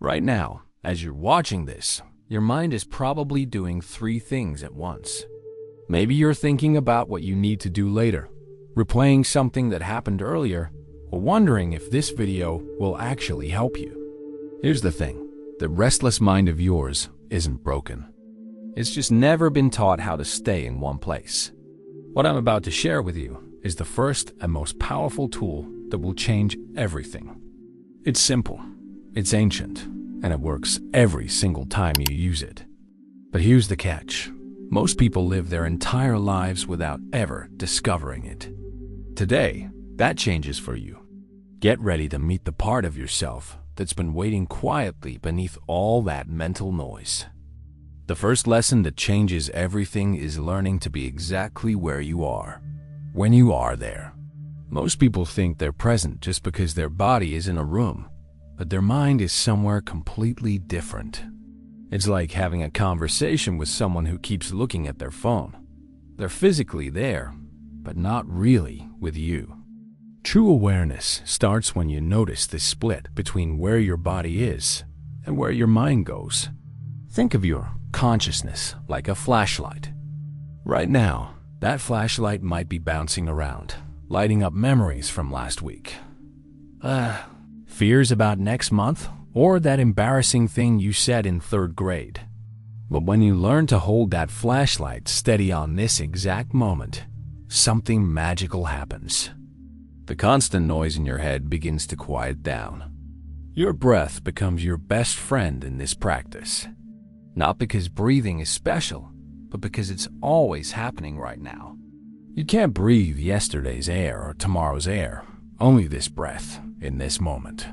Right now, as you're watching this, your mind is probably doing 3 things at once. Maybe you're thinking about what you need to do later, replaying something that happened earlier, or wondering if this video will actually help you. Here's the thing, the restless mind of yours isn't broken. It's just never been taught how to stay in one place. What I'm about to share with you is the first and most powerful tool that will change everything. It's simple, it's ancient, and it works every single time you use it. But here's the catch. Most people live their entire lives without ever discovering it. Today, that changes for you. Get ready to meet the part of yourself that's been waiting quietly beneath all that mental noise. The first lesson that changes everything is learning to be exactly where you are, when you are there. Most people think they're present just because their body is in a room, but their mind is somewhere completely different. It's like having a conversation with someone who keeps looking at their phone. They're physically there, but not really with you. True awareness starts when you notice this split between where your body is and where your mind goes. Think of your consciousness like a flashlight. Right now, that flashlight might be bouncing around, lighting up memories from last week. Fears about next month, or that embarrassing thing you said in 3rd grade. But when you learn to hold that flashlight steady on this exact moment, something magical happens. The constant noise in your head begins to quiet down. Your breath becomes your best friend in this practice. Not because breathing is special, but because it's always happening right now. You can't breathe yesterday's air or tomorrow's air, only this breath in this moment.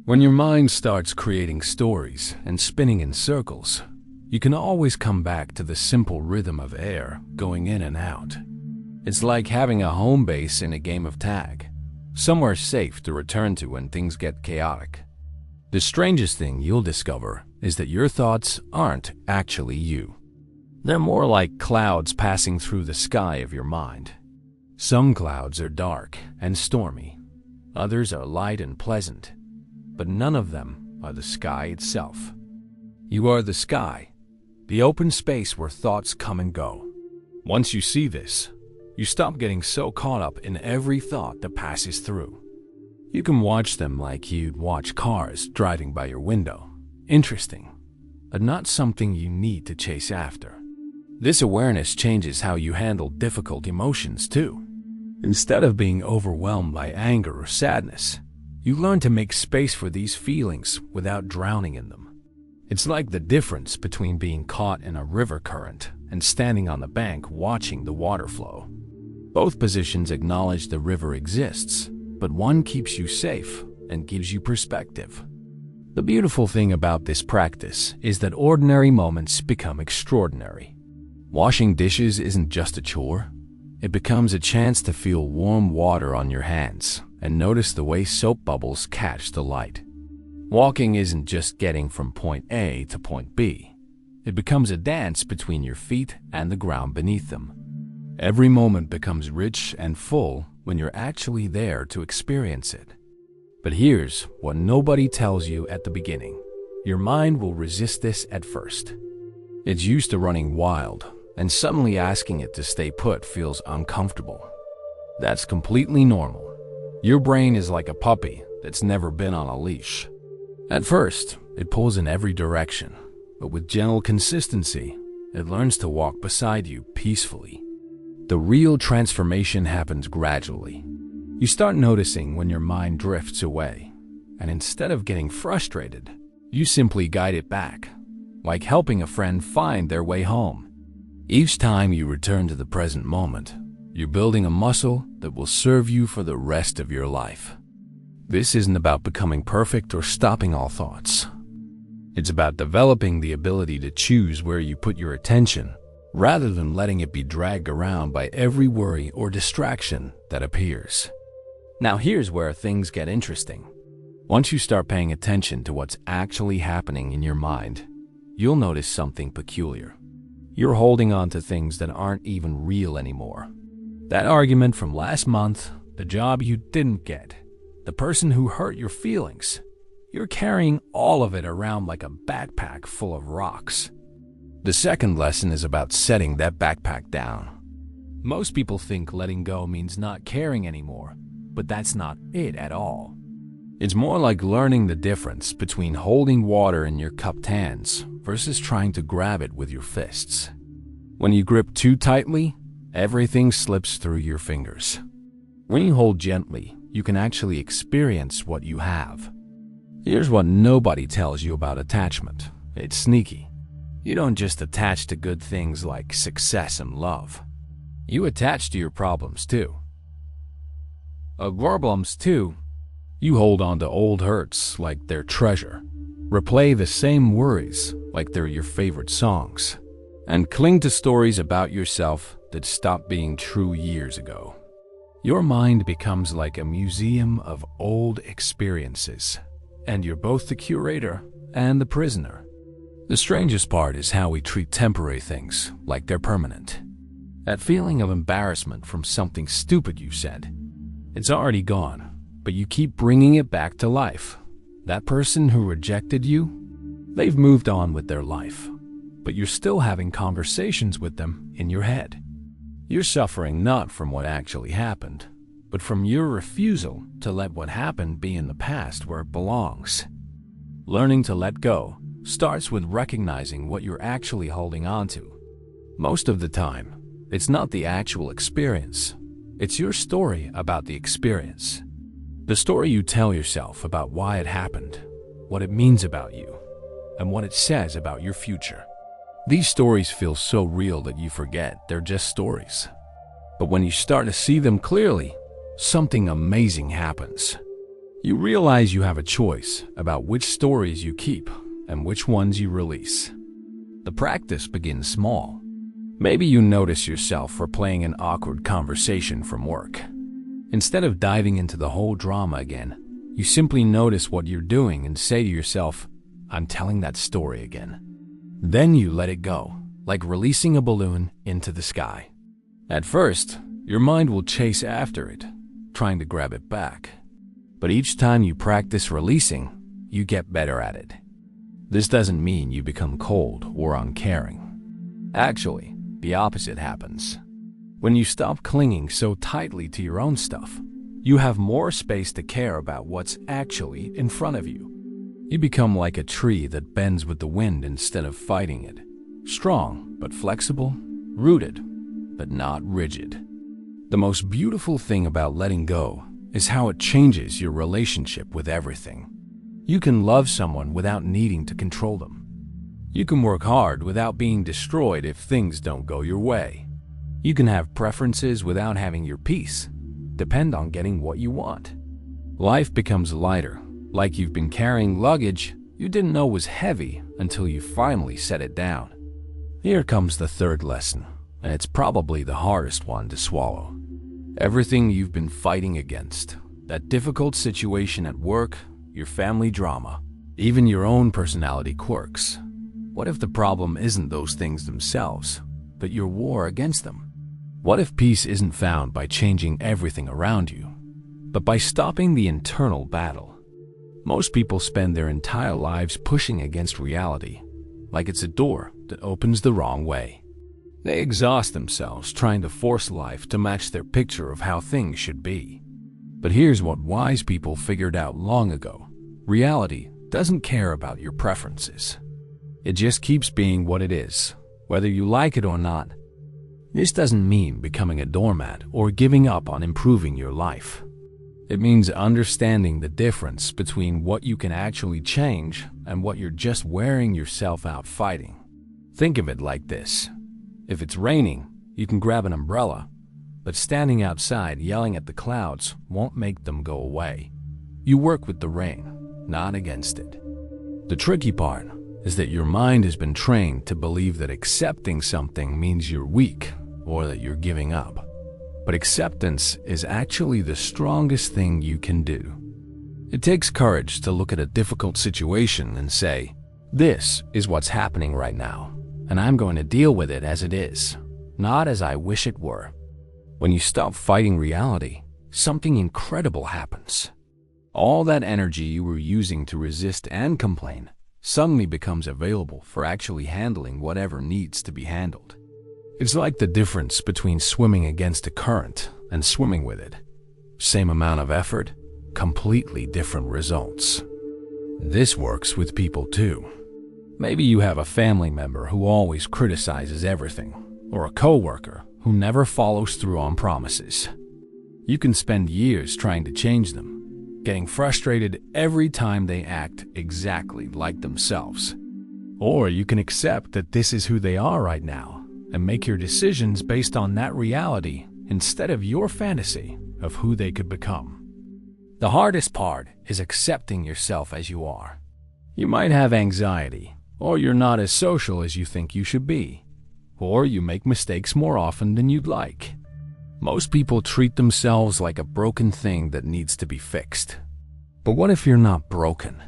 When your mind starts creating stories and spinning in circles, you can always come back to the simple rhythm of air going in and out. It's like having a home base in a game of tag, somewhere safe to return to when things get chaotic. The strangest thing you'll discover is that your thoughts aren't actually you. They're more like clouds passing through the sky of your mind. Some clouds are dark and stormy. Others are light and pleasant. But none of them are the sky itself. You are the sky, the open space where thoughts come and go. Once you see this, you stop getting so caught up in every thought that passes through. You can watch them like you'd watch cars driving by your window. Interesting, but not something you need to chase after. This awareness changes how you handle difficult emotions too. Instead of being overwhelmed by anger or sadness, you learn to make space for these feelings without drowning in them. It's like the difference between being caught in a river current and standing on the bank watching the water flow. Both positions acknowledge the river exists, but one keeps you safe and gives you perspective. The beautiful thing about this practice is that ordinary moments become extraordinary. Washing dishes isn't just a chore. It becomes a chance to feel warm water on your hands and notice the way soap bubbles catch the light. Walking isn't just getting from point A to point B. It becomes a dance between your feet and the ground beneath them. Every moment becomes rich and full when you're actually there to experience it. But here's what nobody tells you at the beginning. Your mind will resist this at first. It's used to running wild, and suddenly asking it to stay put feels uncomfortable. That's completely normal. Your brain is like a puppy that's never been on a leash. At first, it pulls in every direction, but with gentle consistency, it learns to walk beside you peacefully. The real transformation happens gradually. You start noticing when your mind drifts away, and instead of getting frustrated, you simply guide it back, like helping a friend find their way home. Each time you return to the present moment, you're building a muscle that will serve you for the rest of your life. This isn't about becoming perfect or stopping all thoughts. It's about developing the ability to choose where you put your attention, rather than letting it be dragged around by every worry or distraction that appears. Now here's where things get interesting. Once you start paying attention to what's actually happening in your mind, you'll notice something peculiar. You're holding on to things that aren't even real anymore. That argument from last month, the job you didn't get, the person who hurt your feelings, you're carrying all of it around like a backpack full of rocks. The second lesson is about setting that backpack down. Most people think letting go means not caring anymore, but that's not it at all. It's more like learning the difference between holding water in your cupped hands versus trying to grab it with your fists. When you grip too tightly, everything slips through your fingers. When you hold gently, you can actually experience what you have. Here's what nobody tells you about attachment. It's sneaky. You don't just attach to good things like success and love. You attach to your problems too. You hold on to old hurts like they're treasure. Replay the same worries like they're your favorite songs. And cling to stories about yourself that stopped being true years ago. Your mind becomes like a museum of old experiences, and you're both the curator and the prisoner. The strangest part is how we treat temporary things like they're permanent. That feeling of embarrassment from something stupid you said, it's already gone, but you keep bringing it back to life. That person who rejected you, they've moved on with their life, but you're still having conversations with them in your head. You're suffering not from what actually happened, but from your refusal to let what happened be in the past where it belongs. Learning to let go starts with recognizing what you're actually holding on to. Most of the time, it's not the actual experience. It's your story about the experience. The story you tell yourself about why it happened, what it means about you, and what it says about your future. These stories feel so real that you forget they're just stories. But when you start to see them clearly, something amazing happens. You realize you have a choice about which stories you keep and which ones you release. The practice begins small. Maybe you notice yourself replaying an awkward conversation from work. Instead of diving into the whole drama again, you simply notice what you're doing and say to yourself, "I'm telling that story again." Then you let it go, like releasing a balloon into the sky. At first, your mind will chase after it, trying to grab it back. But each time you practice releasing, you get better at it. This doesn't mean you become cold or uncaring. Actually, the opposite happens. When you stop clinging so tightly to your own stuff, you have more space to care about what's actually in front of you. You become like a tree that bends with the wind instead of fighting it. Strong but flexible, rooted but not rigid. The most beautiful thing about letting go is how it changes your relationship with everything. You can love someone without needing to control them. You can work hard without being destroyed if things don't go your way. You can have preferences without having your peace. Depend on getting what you want. Life becomes lighter, like you've been carrying luggage you didn't know was heavy until you finally set it down. Here comes the third lesson, and it's probably the hardest one to swallow. Everything you've been fighting against, that difficult situation at work, your family drama, even your own personality quirks. What if the problem isn't those things themselves, but your war against them? What if peace isn't found by changing everything around you, but by stopping the internal battle? Most people spend their entire lives pushing against reality, like it's a door that opens the wrong way. They exhaust themselves trying to force life to match their picture of how things should be. But here's what wise people figured out long ago. Reality doesn't care about your preferences. It just keeps being what it is, whether you like it or not. This doesn't mean becoming a doormat or giving up on improving your life. It means understanding the difference between what you can actually change and what you're just wearing yourself out fighting. Think of it like this. If it's raining, you can grab an umbrella, but standing outside yelling at the clouds won't make them go away. You work with the rain, not against it. The tricky part is that your mind has been trained to believe that accepting something means you're weak or that you're giving up. But acceptance is actually the strongest thing you can do. It takes courage to look at a difficult situation and say, "This is what's happening right now, and I'm going to deal with it as it is, not as I wish it were." When you stop fighting reality, something incredible happens. All that energy you were using to resist and complain suddenly becomes available for actually handling whatever needs to be handled. It's like the difference between swimming against a current and swimming with it. Same amount of effort, completely different results. This works with people too. Maybe you have a family member who always criticizes everything, or a coworker who never follows through on promises. You can spend years trying to change them, getting frustrated every time they act exactly like themselves. Or you can accept that this is who they are right now and make your decisions based on that reality instead of your fantasy of who they could become. The hardest part is accepting yourself as you are. You might have anxiety, or you're not as social as you think you should be, or you make mistakes more often than you'd like. Most people treat themselves like a broken thing that needs to be fixed. But what if you're not broken?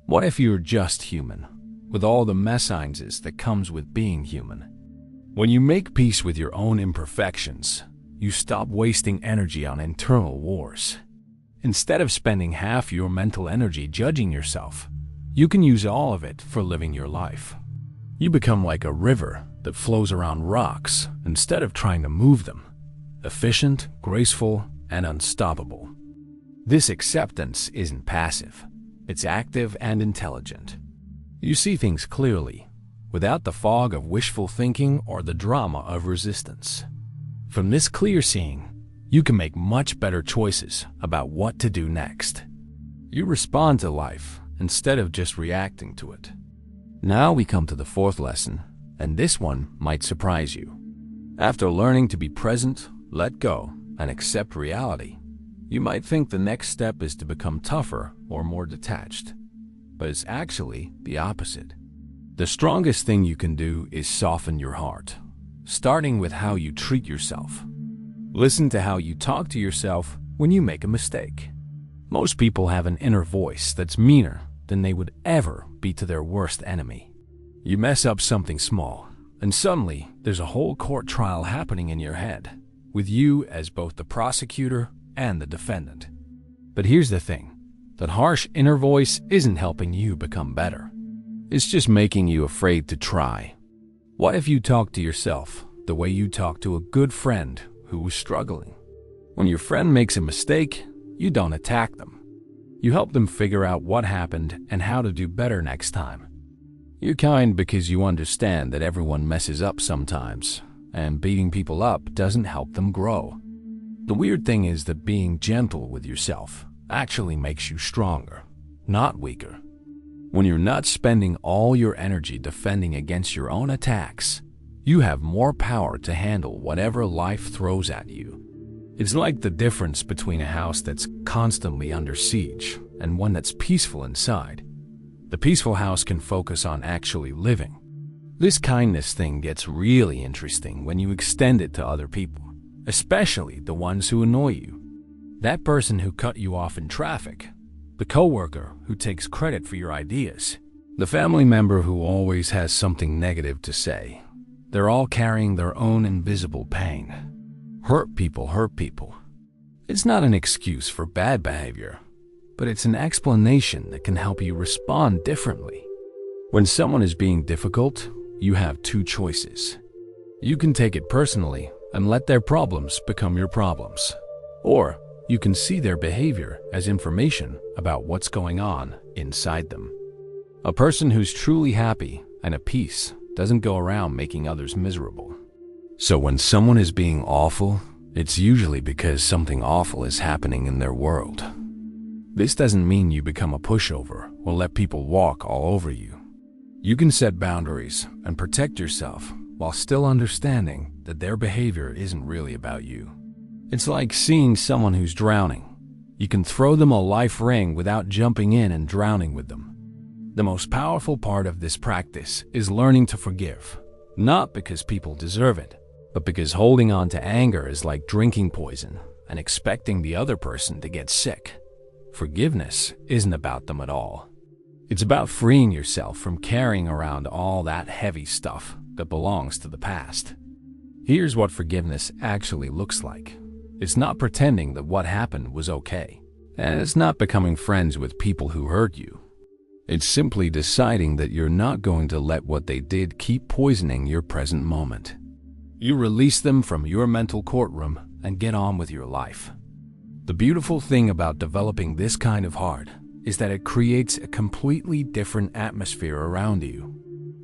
What if you're just human, with all the messages that comes with being human? When you make peace with your own imperfections, you stop wasting energy on internal wars. Instead of spending half your mental energy judging yourself, you can use all of it for living your life. You become like a river that flows around rocks instead of trying to move them. Efficient, graceful, and unstoppable. This acceptance isn't passive. It's active and intelligent. You see things clearly, without the fog of wishful thinking or the drama of resistance. From this clear seeing, you can make much better choices about what to do next. You respond to life instead of just reacting to it. Now we come to the fourth lesson, and this one might surprise you. After learning to be present, let go, and accept reality, you might think the next step is to become tougher or more detached. But it's actually the opposite. The strongest thing you can do is soften your heart, starting with how you treat yourself. Listen to how you talk to yourself when you make a mistake. Most people have an inner voice that's meaner than they would ever be to their worst enemy. You mess up something small, and suddenly there's a whole court trial happening in your head, with you as both the prosecutor and the defendant. But here's the thing, that harsh inner voice isn't helping you become better. It's just making you afraid to try. What if you talk to yourself the way you talk to a good friend who was struggling? When your friend makes a mistake, you don't attack them. You help them figure out what happened and how to do better next time. You're kind because you understand that everyone messes up sometimes, and beating people up doesn't help them grow. The weird thing is that being gentle with yourself actually makes you stronger, not weaker. When you're not spending all your energy defending against your own attacks, you have more power to handle whatever life throws at you. It's like the difference between a house that's constantly under siege and one that's peaceful inside. The peaceful house can focus on actually living. This kindness thing gets really interesting when you extend it to other people, especially the ones who annoy you. That person who cut you off in traffic, the coworker who takes credit for your ideas, the family member who always has something negative to say. They're all carrying their own invisible pain. Hurt people. It's not an excuse for bad behavior, but it's an explanation that can help you respond differently. When someone is being difficult, you have two choices. You can take it personally and let their problems become your problems. Or you can see their behavior as information about what's going on inside them. A person who's truly happy and at peace doesn't go around making others miserable. So when someone is being awful, it's usually because something awful is happening in their world. This doesn't mean you become a pushover or let people walk all over you. You can set boundaries and protect yourself while still understanding that their behavior isn't really about you. It's like seeing someone who's drowning. You can throw them a life ring without jumping in and drowning with them. The most powerful part of this practice is learning to forgive, not because people deserve it, but because holding on to anger is like drinking poison and expecting the other person to get sick. Forgiveness isn't about them at all. It's about freeing yourself from carrying around all that heavy stuff that belongs to the past. Here's what forgiveness actually looks like. It's not pretending that what happened was okay. And it's not becoming friends with people who hurt you. It's simply deciding that you're not going to let what they did keep poisoning your present moment. You release them from your mental courtroom and get on with your life. The beautiful thing about developing this kind of heart is that it creates a completely different atmosphere around you.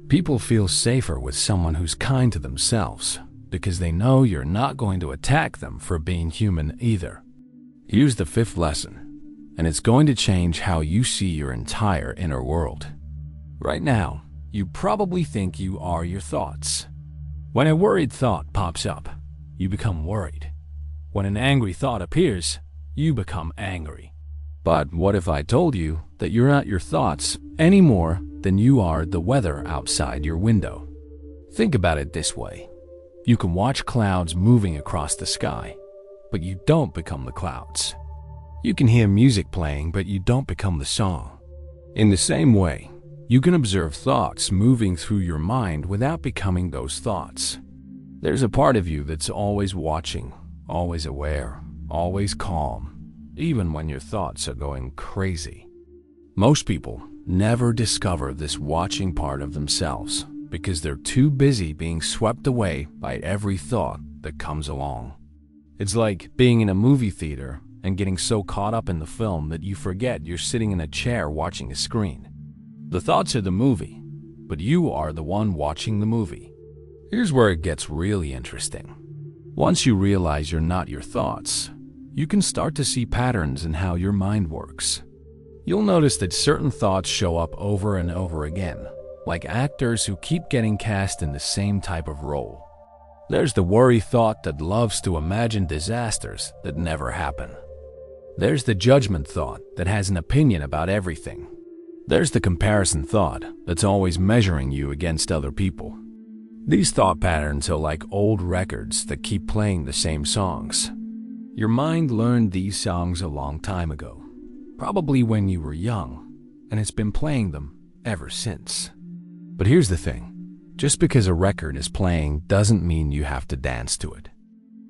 People feel safer with someone who's kind to themselves because they know you're not going to attack them for being human either. Here's the fifth lesson, and it's going to change how you see your entire inner world. Right now, you probably think you are your thoughts. When a worried thought pops up, you become worried. When an angry thought appears, you become angry. But what if I told you that you're not your thoughts any more than you are the weather outside your window? Think about it this way. You can watch clouds moving across the sky, but you don't become the clouds. You can hear music playing, but you don't become the song. In the same way, you can observe thoughts moving through your mind without becoming those thoughts. There's a part of you that's always watching, always aware, always calm, even when your thoughts are going crazy. Most people never discover this watching part of themselves because they're too busy being swept away by every thought that comes along. It's like being in a movie theater and getting so caught up in the film that you forget you're sitting in a chair watching a screen. The thoughts are the movie, but you are the one watching the movie. Here's where it gets really interesting. Once you realize you're not your thoughts, you can start to see patterns in how your mind works. You'll notice that certain thoughts show up over and over again, like actors who keep getting cast in the same type of role. There's the worry thought that loves to imagine disasters that never happen. There's the judgment thought that has an opinion about everything. There's the comparison thought that's always measuring you against other people. These thought patterns are like old records that keep playing the same songs. Your mind learned these songs a long time ago, probably when you were young, and it's been playing them ever since. But here's the thing. Just because a record is playing doesn't mean you have to dance to it.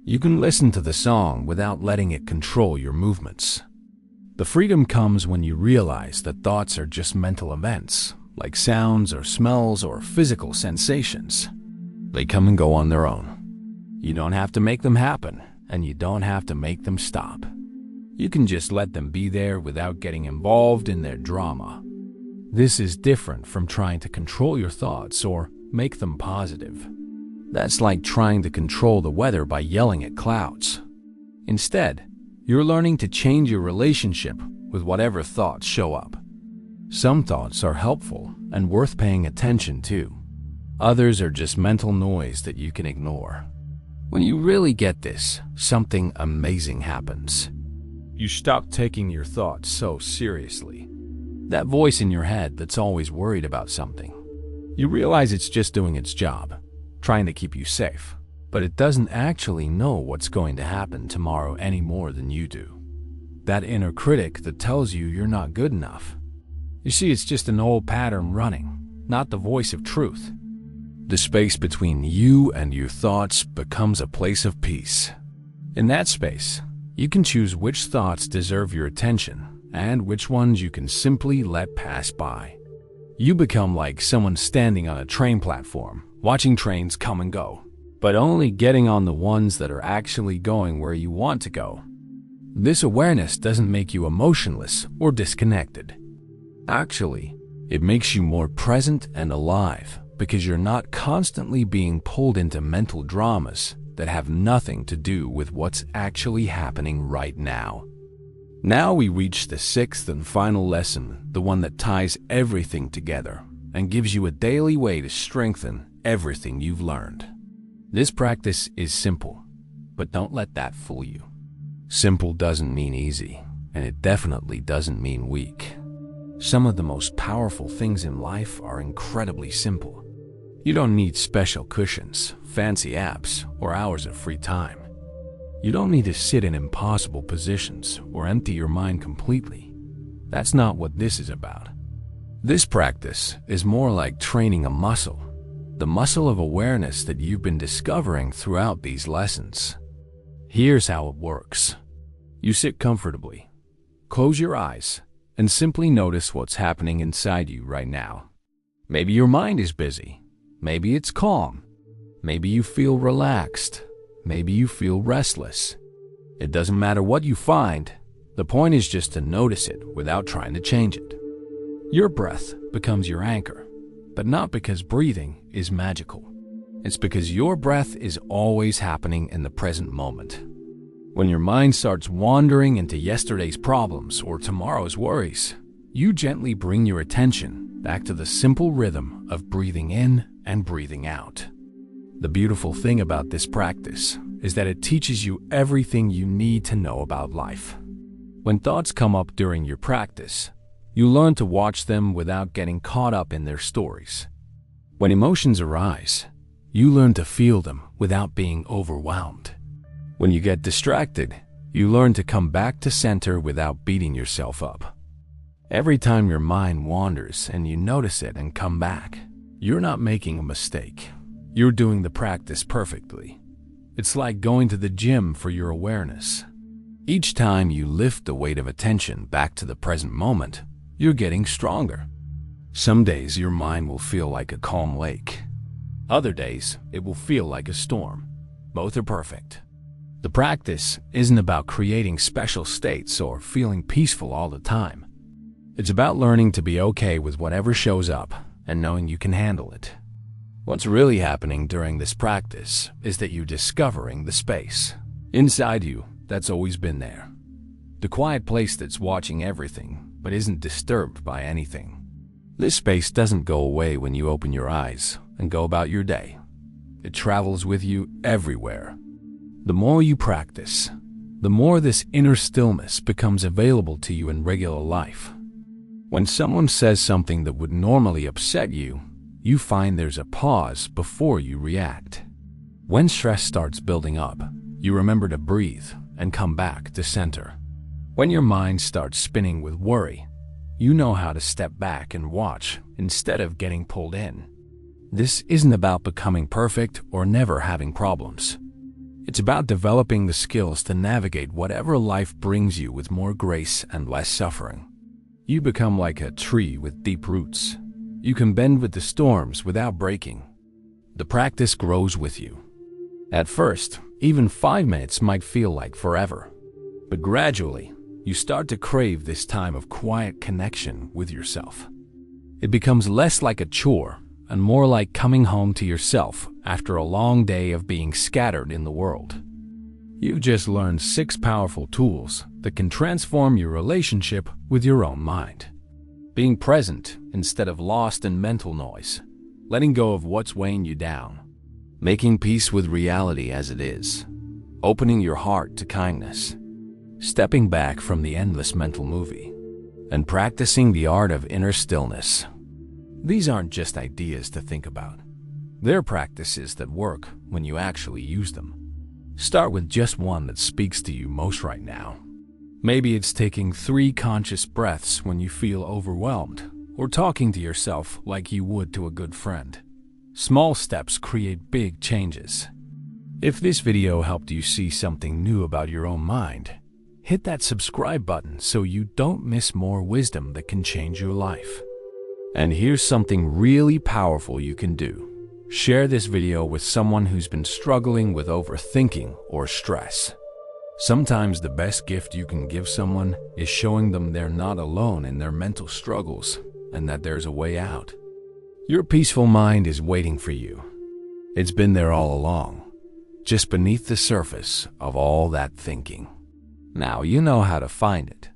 You can listen to the song without letting it control your movements. The freedom comes when you realize that thoughts are just mental events, like sounds or smells or physical sensations. They come and go on their own. You don't have to make them happen, and you don't have to make them stop. You can just let them be there without getting involved in their drama. This is different from trying to control your thoughts or make them positive. That's like trying to control the weather by yelling at clouds. Instead, you're learning to change your relationship with whatever thoughts show up. Some thoughts are helpful and worth paying attention to. Others are just mental noise that you can ignore. When you really get this, something amazing happens. You stop taking your thoughts so seriously. That voice in your head that's always worried about something. You realize it's just doing its job, trying to keep you safe, but it doesn't actually know what's going to happen tomorrow any more than you do. That inner critic that tells you you're not good enough. You see, it's just an old pattern running, not the voice of truth. The space between you and your thoughts becomes a place of peace. In that space, you can choose which thoughts deserve your attention and which ones you can simply let pass by. You become like someone standing on a train platform, watching trains come and go, but only getting on the ones that are actually going where you want to go. This awareness doesn't make you emotionless or disconnected. Actually, it makes you more present and alive because you're not constantly being pulled into mental dramas that have nothing to do with what's actually happening right now. Now we reach the sixth and final lesson, the one that ties everything together and gives you a daily way to strengthen everything you've learned. This practice is simple, but don't let that fool you. Simple doesn't mean easy, and it definitely doesn't mean weak. Some of the most powerful things in life are incredibly simple. You don't need special cushions, fancy apps, or hours of free time. You don't need to sit in impossible positions or empty your mind completely. That's not what this is about. This practice is more like training a muscle, the muscle of awareness that you've been discovering throughout these lessons. Here's how it works. You sit comfortably. Close your eyes and simply notice what's happening inside you right now. Maybe your mind is busy. Maybe it's calm. Maybe you feel relaxed. Maybe you feel restless. It doesn't matter what you find. The point is just to notice it without trying to change it. Your breath becomes your anchor, but not because breathing is magical. It's because your breath is always happening in the present moment. When your mind starts wandering into yesterday's problems or tomorrow's worries, you gently bring your attention back to the simple rhythm of breathing in and breathing out. The beautiful thing about this practice is that it teaches you everything you need to know about life. When thoughts come up during your practice, you learn to watch them without getting caught up in their stories. When emotions arise, you learn to feel them without being overwhelmed. When you get distracted, you learn to come back to center without beating yourself up. Every time your mind wanders and you notice it and come back, you're not making a mistake. You're doing the practice perfectly. It's like going to the gym for your awareness. Each time you lift the weight of attention back to the present moment, you're getting stronger. Some days your mind will feel like a calm lake. Other days, it will feel like a storm. Both are perfect. The practice isn't about creating special states or feeling peaceful all the time. It's about learning to be okay with whatever shows up and knowing you can handle it. What's really happening during this practice is that you're discovering the space inside you that's always been there. The quiet place that's watching everything but isn't disturbed by anything. This space doesn't go away when you open your eyes and go about your day. It travels with you everywhere. The more you practice, the more this inner stillness becomes available to you in regular life. When someone says something that would normally upset you, you find there's a pause before you react. When stress starts building up, you remember to breathe and come back to center. When your mind starts spinning with worry, you know how to step back and watch instead of getting pulled in. This isn't about becoming perfect or never having problems. It's about developing the skills to navigate whatever life brings you with more grace and less suffering. You become like a tree with deep roots. You can bend with the storms without breaking. The practice grows with you. At first, even 5 minutes might feel like forever. But gradually, you start to crave this time of quiet connection with yourself. It becomes less like a chore and more like coming home to yourself after a long day of being scattered in the world. You've just learned 6 powerful tools that can transform your relationship with your own mind. Being present instead of lost in mental noise, letting go of what's weighing you down, making peace with reality as it is, opening your heart to kindness, stepping back from the endless mental movie, and practicing the art of inner stillness. These aren't just ideas to think about. They're practices that work when you actually use them. Start with just one that speaks to you most right now. Maybe it's taking 3 conscious breaths when you feel overwhelmed, or talking to yourself like you would to a good friend. Small steps create big changes. If this video helped you see something new about your own mind, hit that subscribe button so you don't miss more wisdom that can change your life. And here's something really powerful you can do. Share this video with someone who's been struggling with overthinking or stress. Sometimes the best gift you can give someone is showing them they're not alone in their mental struggles and that there's a way out. Your peaceful mind is waiting for you. It's been there all along, just beneath the surface of all that thinking. Now you know how to find it.